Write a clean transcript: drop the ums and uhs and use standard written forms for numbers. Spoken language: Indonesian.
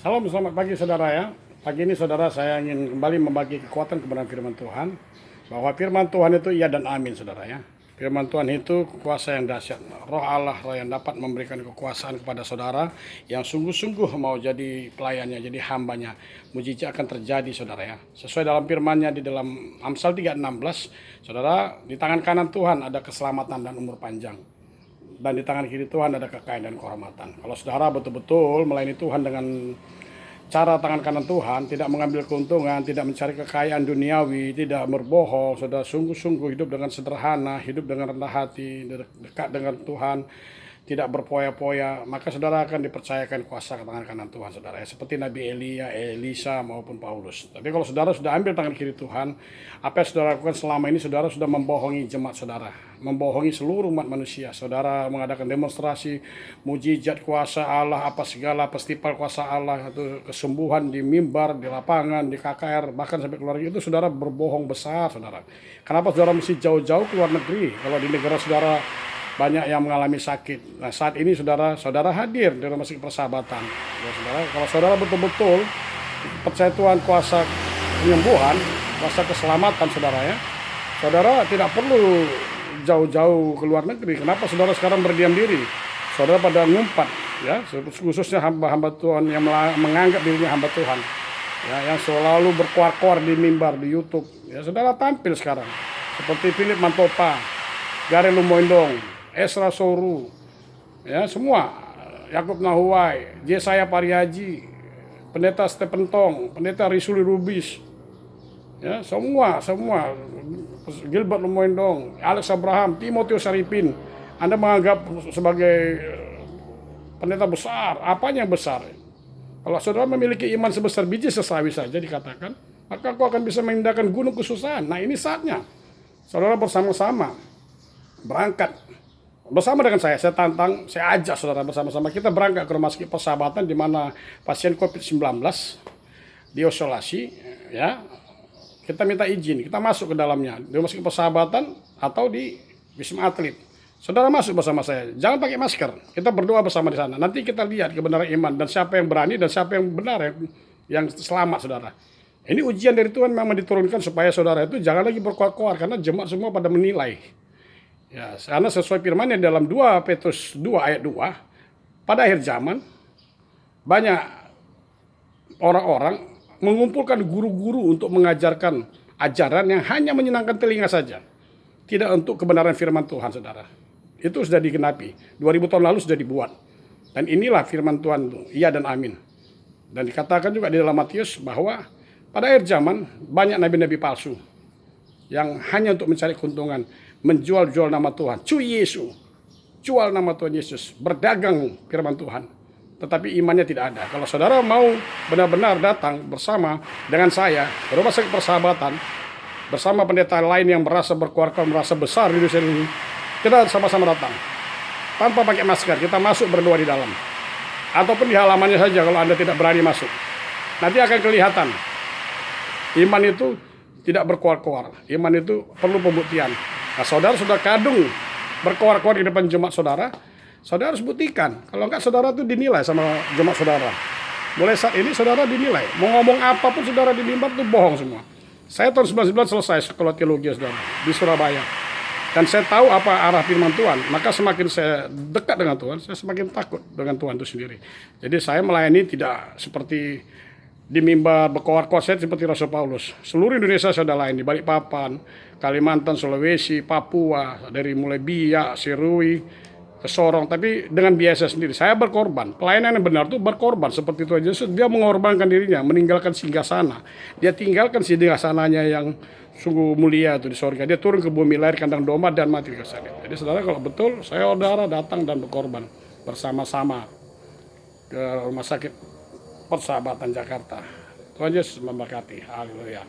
Salam, selamat pagi saudara ya. Pagi ini saudara saya ingin kembali membagi kekuatan kebenaran firman Tuhan. Bahwa firman Tuhan itu iya dan amin saudara ya. Firman Tuhan itu kuasa yang dahsyat. Roh Allah roh yang dapat memberikan kekuasaan kepada saudara yang sungguh-sungguh mau jadi pelayannya, jadi hambanya. Mujizat akan terjadi saudara ya. Sesuai dalam firman-Nya di dalam Amsal 3:16, saudara, di tangan kanan Tuhan ada keselamatan dan umur panjang. Dan di tangan kiri Tuhan ada kekayaan dan kehormatan. Kalau saudara betul-betul melayani Tuhan dengan cara tangan kanan Tuhan, tidak mengambil keuntungan, tidak mencari kekayaan duniawi, tidak berbohong, saudara sungguh-sungguh hidup dengan sederhana, hidup dengan rendah hati, dekat dengan Tuhan, tidak berpoya-poya, maka saudara akan dipercayakan kuasa ke tangan kanan Tuhan saudara. Seperti Nabi Elia, Elisa maupun Paulus. Tapi kalau saudara sudah ambil tangan kiri Tuhan, apa yang saudara lakukan selama ini, saudara sudah membohongi jemaat saudara, membohongi seluruh umat manusia. Saudara mengadakan demonstrasi, mujizat kuasa Allah, apa segala festival kuasa Allah, itu kesembuhan di mimbar, di lapangan, di KKR, bahkan sampai keluarga itu saudara berbohong besar saudara. Kenapa saudara mesti jauh-jauh ke luar negeri? Kalau di negara saudara banyak yang mengalami sakit. Nah, saat ini saudara hadir di rumah sakit persahabatan. Ya, saudara, kalau saudara betul-betul percaya Tuhan kuasa penyembuhan, kuasa keselamatan saudara ya, saudara tidak perlu jauh-jauh ke luar negeri. Kenapa saudara sekarang berdiam diri? Saudara pada ngumpat ya, khususnya hamba-hamba Tuhan yang menganggap dirinya hamba Tuhan. Ya, yang selalu berkuar-kuar di mimbar di YouTube. Ya, saudara tampil sekarang seperti Philip Mantopa, Gare Lumoindong, Esra Soru, ya semua, Yakub Nahuai, Jesaya Pariaji, Pendeta Stephen Tong, Pendeta Risuli Rubis, ya semua, Gilbert Lumoindong, Alex Abraham, Timotius Saripin. Anda menganggap sebagai pendeta besar, apanya yang besar? Kalau saudara memiliki iman sebesar biji sesawi saja dikatakan, maka kau akan bisa memindahkan gunung kesusahan. Nah ini saatnya, saudara bersama-sama berangkat bersama dengan saya tantang, saya ajak saudara bersama-sama kita berangkat ke rumah sakit persahabatan di mana pasien COVID-19 diisolasi ya. Kita minta izin, kita masuk ke dalamnya di rumah sakit persahabatan atau di Wisma Atlet. Saudara masuk bersama saya, jangan pakai masker. Kita berdoa bersama di sana. Nanti kita lihat kebenaran iman dan siapa yang berani dan siapa yang benar yang selamat saudara. Ini ujian dari Tuhan memang diturunkan supaya saudara itu jangan lagi berkoar-koar karena jemaat semua pada menilai. Ya, karena sesuai firman-Nya dalam 2 Petrus 2 ayat 2, pada akhir zaman banyak orang-orang mengumpulkan guru-guru untuk mengajarkan ajaran yang hanya menyenangkan telinga saja, tidak untuk kebenaran firman Tuhan saudara. Itu sudah digenapi, 2000 tahun lalu sudah dibuat. Dan inilah firman Tuhan, iya dan amin. Dan dikatakan juga di dalam Matius bahwa pada akhir zaman banyak nabi-nabi palsu yang hanya untuk mencari keuntungan, menjual-jual nama Tuhan, cuy Yesus, jual nama Tuhan Yesus, berdagang firman Tuhan, tetapi imannya tidak ada. Kalau saudara mau benar-benar datang bersama dengan saya ke rumah sakit persahabatan, bersama pendeta lain yang merasa berkuasa, merasa besar di dunia ini, kita sama-sama datang, tanpa pakai masker, kita masuk berdua di dalam, ataupun di halamannya saja kalau Anda tidak berani masuk. Nanti akan kelihatan, iman itu tidak berkoar-koar, iman itu perlu pembuktian. Nah, saudara sudah kadung berkoar-koar di depan jemaat saudara, saudara harus buktikan. Kalau enggak, saudara itu dinilai sama jemaat saudara. Mulai saat ini saudara dinilai. Mau ngomong apapun saudara di mimbar itu bohong semua. Saya tahun 99 selesai sekolah teologi saudara di Surabaya. Dan saya tahu apa arah firman Tuhan. Maka semakin saya dekat dengan Tuhan, saya semakin takut dengan Tuhan itu sendiri. Jadi saya melayani tidak seperti di mimbar berkoar-koar, saya seperti Rasul Paulus. Seluruh Indonesia saya sudah layani, Balikpapan, Kalimantan, Sulawesi, Papua, dari mulai Biak, Sirui, ke Sorong, tapi dengan biasa sendiri. Saya berkorban. Pelayanan yang benar itu berkorban seperti Tuhan Yesus. Dia mengorbankan dirinya, meninggalkan singgasana. Dia tinggalkan singgasananya yang sungguh mulia itu di sorga. Dia turun ke bumi, lahir kandang domba dan mati di salib. Jadi saudara, kalau betul, saya saudara datang dan berkorban bersama-sama ke rumah sakit Persahabatan Jakarta. Tuhan Yesus memberkati. Haleluya.